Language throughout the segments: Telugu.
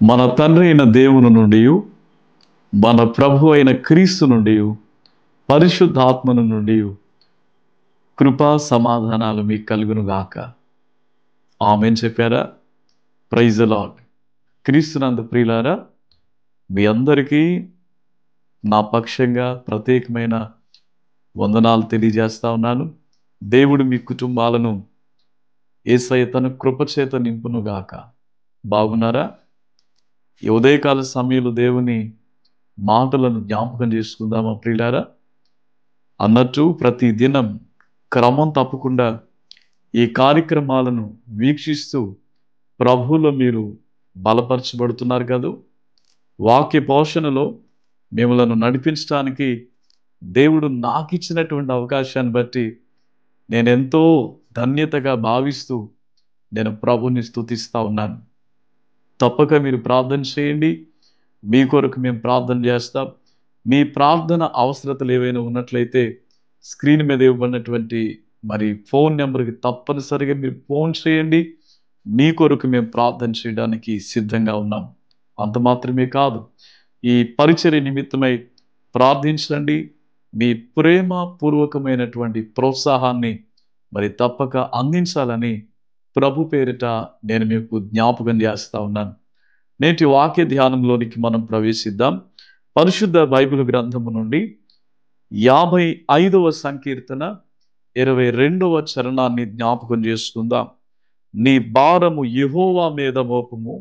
మన తండ్రి అయిన దేవుని నుండి, మన ప్రభు అయిన క్రీస్తు నుండి, పరిశుద్ధాత్మను నుండి కృపా సమాధానాలు మీకు కలుగును గాక. ఆమేన్ చెప్పారా? Praise the Lord. క్రీస్తునందు ప్రియులారా, మీ అందరికీ నా పక్షంగా ప్రత్యేకమైన వందనాలు తెలియజేస్తా ఉన్నాను. దేవుడు మీ కుటుంబాలను యేసయ్య తన కృపచేత నింపును గాక. బాగున్నారా? ఈ ఉదయకాల సమయంలో దేవుని మాటలను జ్ఞాపకం చేసుకుందామా ప్రియులారా? అన్నట్టు ప్రతి దినం క్రమం తప్పకుండా ఈ కార్యక్రమాలను వీక్షిస్తూ ప్రభువులో మీరు బలపరచబడుతున్నారు కదా. వాక్య పోషణలో మిమ్మలను నడిపించడానికి దేవుడు నాకు ఇచ్చినటువంటి అవకాశాన్ని బట్టి నేను ఎంతో ధన్యతగా భావిస్తూ నేను ప్రభుని స్తుతిస్తా ఉన్నాను. తప్పక మీరు ప్రార్థన చేయండి. మీ కొరకు మేము ప్రార్థన చేస్తాం. మీ ప్రార్థన అవసరతలు ఏవైనా ఉన్నట్లయితే స్క్రీన్ మీద ఇవ్వబడినటువంటి ఫోన్ నెంబర్కి తప్పనిసరిగా మీరు ఫోన్ చేయండి. మీ కొరకు మేము ప్రార్థన చేయడానికి సిద్ధంగా ఉన్నాం. అంత మాత్రమే కాదు, ఈ పరిచర్య నిమిత్తమై ప్రార్థించండి. మీ ప్రేమ పూర్వకమైనటువంటి ప్రోత్సాహాన్ని తప్పక అందించాలని ప్రభు పేరిట నేను మీకు జ్ఞాపకం చేస్తా ఉన్నాను. నేటి వాక్య ధ్యానంలోనికి మనం ప్రవేశిద్దాం. పరిశుద్ధ బైబిల్ గ్రంథము నుండి 55వ సంకీర్తన 22వ చరణాన్ని జ్ఞాపకం చేసుకుందాం. నీ భారము యెహోవా మీద మోపము,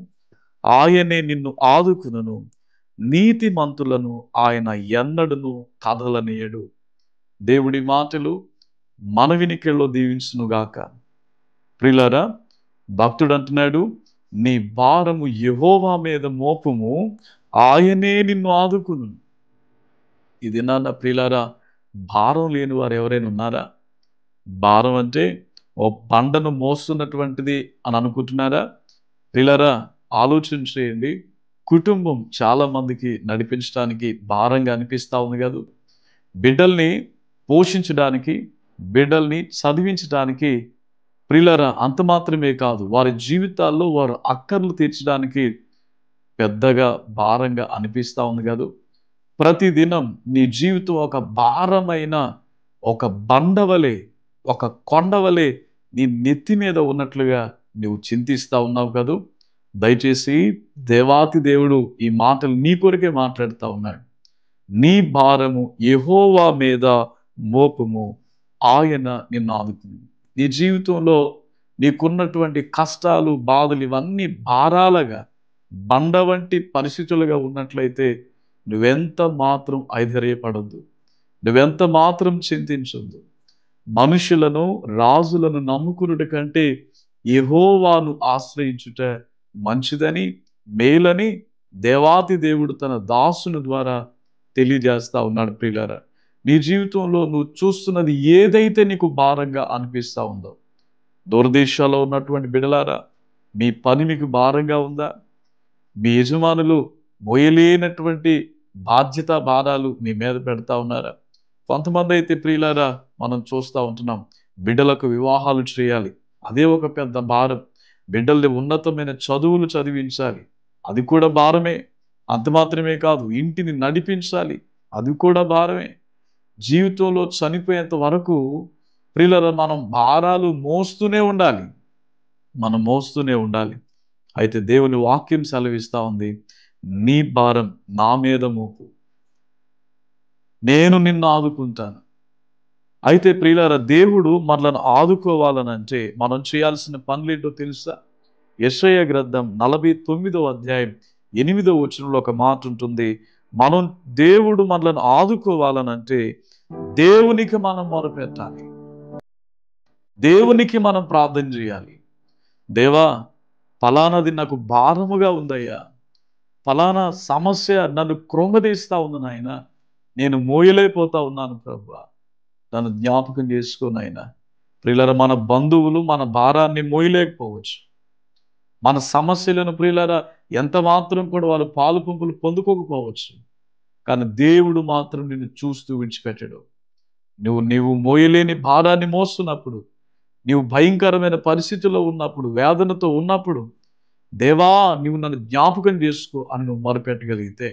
ఆయనే నిన్ను ఆదుకును, నీతిమంతులను ఆయన ఎన్నడును కదలనీయడు. దేవుడి మాటలు మన వినికిడిలో దీవించునుగాక. ప్రియులారా, భక్తుడు అంటున్నాడు, నీ భారము యెహోవా మీద మోపము, ఆయనే నిన్ను ఆదుకును. ఇది నాన్న ప్రియులారా, భారం లేని వారు ఎవరైనా ఉన్నారా? భారం అంటే ఓ బండను మోస్తున్నటువంటిది అని అనుకుంటున్నారా? ప్రియులారా, ఆలోచన చేయండి. కుటుంబం చాలా మందికి నడిపించడానికి భారంగా అనిపిస్తూ ఉంది కదా. బిడ్డల్ని పోషించడానికి, బిడ్డల్ని చదివించడానికి, ప్రియులారా అంత మాత్రమే కాదు, వారి జీవితాల్లో వారు అక్కర్లు తీర్చడానికి పెద్దగా భారంగా అనిపిస్తూ ఉంది కదా. ప్రతిదినం నీ జీవితం ఒక భారమైన ఒక బండవలే, ఒక కొండవలే నీ నెత్తి మీద ఉన్నట్లుగా నువ్వు చింతిస్తూ ఉన్నావు కదా. దయచేసి దేవాతి దేవుడు ఈ మాటలు నీ కొరకే మాట్లాడుతూ ఉన్నాడు. నీ భారము యెహోవా మీద మోపము, ఆయన నిన్ను ఆదుకును. నీ జీవితంలో నీకున్నటువంటి కష్టాలు, బాధలు ఇవన్నీ భారాలుగా, బండ వంటి పరిస్థితులుగా ఉన్నట్లయితే నువ్వెంత మాత్రం ఐధైర్యపడొద్దు, నువ్వెంత మాత్రం చింతించొద్దు. మనుషులను, రాజులను నమ్ముకునుట కంటే యెహోవాను ఆశ్రయించుట మంచిదని, మేలని దేవాతి దేవుడు తన దాసుని ద్వారా తెలియజేస్తా ఉన్నాడు. ప్రియులారా, నీ జీవితంలో నువ్వు చూస్తున్నది ఏదైతే నీకు భారంగా అనిపిస్తూ ఉందో, దూరదేశాల్లో ఉన్నటువంటి బిడ్డలారా, మీ పని మీకు భారంగా ఉందా? మీ యజమానులు మోయలేనటువంటి బాధ్యత భారాలు మీ మీద పెడతా ఉన్నారా? కొంతమంది అయితే ప్రియులారా, మనం చూస్తూ ఉంటున్నాం, బిడ్డలకు వివాహాలు చేయాలి, అదే ఒక పెద్ద భారం. బిడ్డల్ని ఉన్నతమైన చదువులు చదివించాలి, అది కూడా భారమే. అంత మాత్రమే కాదు, ఇంటిని నడిపించాలి, అది కూడా భారమే. జీవితంలో చనిపోయేంత వరకు ప్రియులారా మనం భారాలు మోస్తూనే ఉండాలి, మనం మోస్తూనే ఉండాలి. అయితే దేవుని వాక్యం సెలవిస్తూ ఉంది, నీ భారం నా మీద మోపు, నేను నిన్ను ఆదుకుంటాను. అయితే ప్రియులారా, దేవుడు మనల్ని ఆదుకోవాలనంటే మనం చేయాల్సిన పనులేంటో తెలుసా? యెషయా గ్రంథం 49వ అధ్యాయం 8వ వచనంలో ఒక మాట ఉంటుంది. మనం దేవుడు మనల్ని ఆదుకోవాలనంటే దేవునికి మనం మొరపెట్టాలి, దేవునికి మనం ప్రార్థన చేయాలి. దేవా, ఫలానాది నాకు భారముగా ఉందయ్యా, ఫలానా సమస్య నన్ను కృంగదీస్తా ఉంది నాయన, నేను మోయలేకపోతా ఉన్నాను ప్రభువా, నన్ను జ్ఞాపకం చేసుకో నాయన. ప్రియులారా, మన బంధువులు మన భారాన్ని మోయలేకపోవచ్చు, మన సమస్యలను ప్రియులారా ఎంత మాత్రం కూడా వాళ్ళు పాలు పంపులు పొందుకోకపోవచ్చు. కానీ దేవుడు మాత్రం నిన్ను చూస్తూ విడిచిపెట్టడు. నీవు మోయలేని భారాన్ని మోస్తున్నప్పుడు, నీవు భయంకరమైన పరిస్థితుల్లో ఉన్నప్పుడు, వేదనతో ఉన్నప్పుడు దేవా నువ్వు నన్ను జ్ఞాపకం చేసుకో అని నువ్వు మొరపెట్టగలిగితే,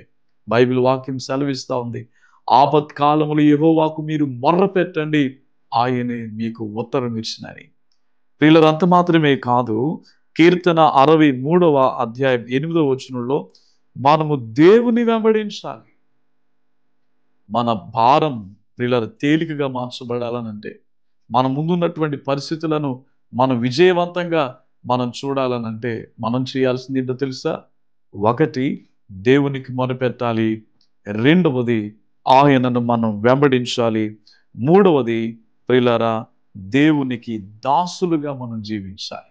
బైబిల్ వాక్యం సెలవిస్తా ఉంది, ఆపత్కాలములు యెహోవాకు మీరు మొర్ర పెట్టండి, ఆయనే మీకు ఉత్తరం ఇచ్చినని. ప్రియులారా, అంత మాత్రమే కాదు, కీర్తన 63వ అధ్యాయం 8వ వచనంలో మనము దేవుని వెంబడించాలి. మన భారం ప్రియులారా తేలికగా మార్చబడాలనంటే, మన ముందున్నటువంటి పరిస్థితులను మనం విజయవంతంగా మనం చూడాలనంటే మనం చేయాల్సింది ఏంటో తెలుసా? ఒకటి, దేవునికి మొరపెట్టాలి. రెండవది, ఆయనను మనం వెంబడించాలి. మూడవది, ప్రియులారా, దేవునికి దాసులుగా మనం జీవించాలి.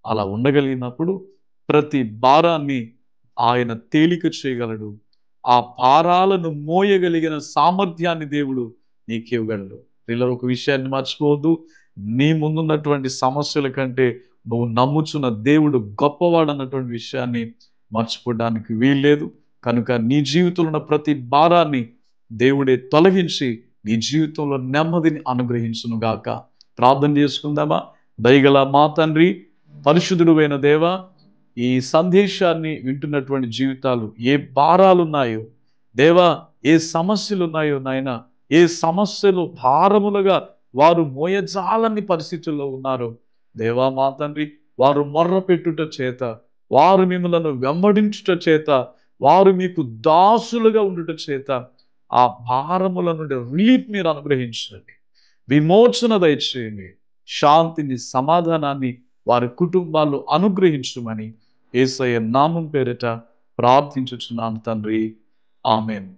అలా ఉండగలిగినప్పుడు ప్రతి భారాన్ని ఆయన తేలిక చేయగలడు. ఆ భారాలను మోయగలిగిన సామర్థ్యాన్ని దేవుడు నీకు ఇవ్వగలడు. ప్రియులారా, ఒక విషయాన్ని మర్చిపోవద్దు. నీ ముందున్నటువంటి సమస్యల కంటే నువ్వు నమ్ముచున్న దేవుడు గొప్పవాడు అన్నటువంటి విషయాన్ని మర్చిపోవడానికి వీల్లేదు. కనుక నీ జీవితంలో ఉన్న ప్రతి భారాన్ని దేవుడే తొలగించి నీ జీవితంలో నెమ్మదిని అనుగ్రహించును గాక. ప్రార్థన చేసుకుందామా? దయగల మా తండ్రి, పరిశుద్ధుడైన దేవా, ఈ సందేశాన్ని వింటున్నటువంటి జీవితాలు ఏ భారాలున్నాయో దేవా, ఏ సమస్యలున్నాయో నాయన, ఏ సమస్యలు భారములుగా వారు మోయజాలని పరిస్థితుల్లో ఉన్నారో దేవా మా తండ్రి, వారు మొర్ర పెట్టుట చేత, వారు మిమ్మలను వెంబడించుట చేత, వారు మీకు దాసులుగా ఉండుట చేత ఆ భారముల నుండి రిలీఫ్ మీరు అనుగ్రహించండి, విమోచన దయచేయండి, శాంతిని, సమాధానాన్ని వారి కుటుంబాలు అనుగ్రహించమని యేసయ్య నామం పేరిట ప్రార్థించుచున్నాను తండ్రి. ఆమేన్.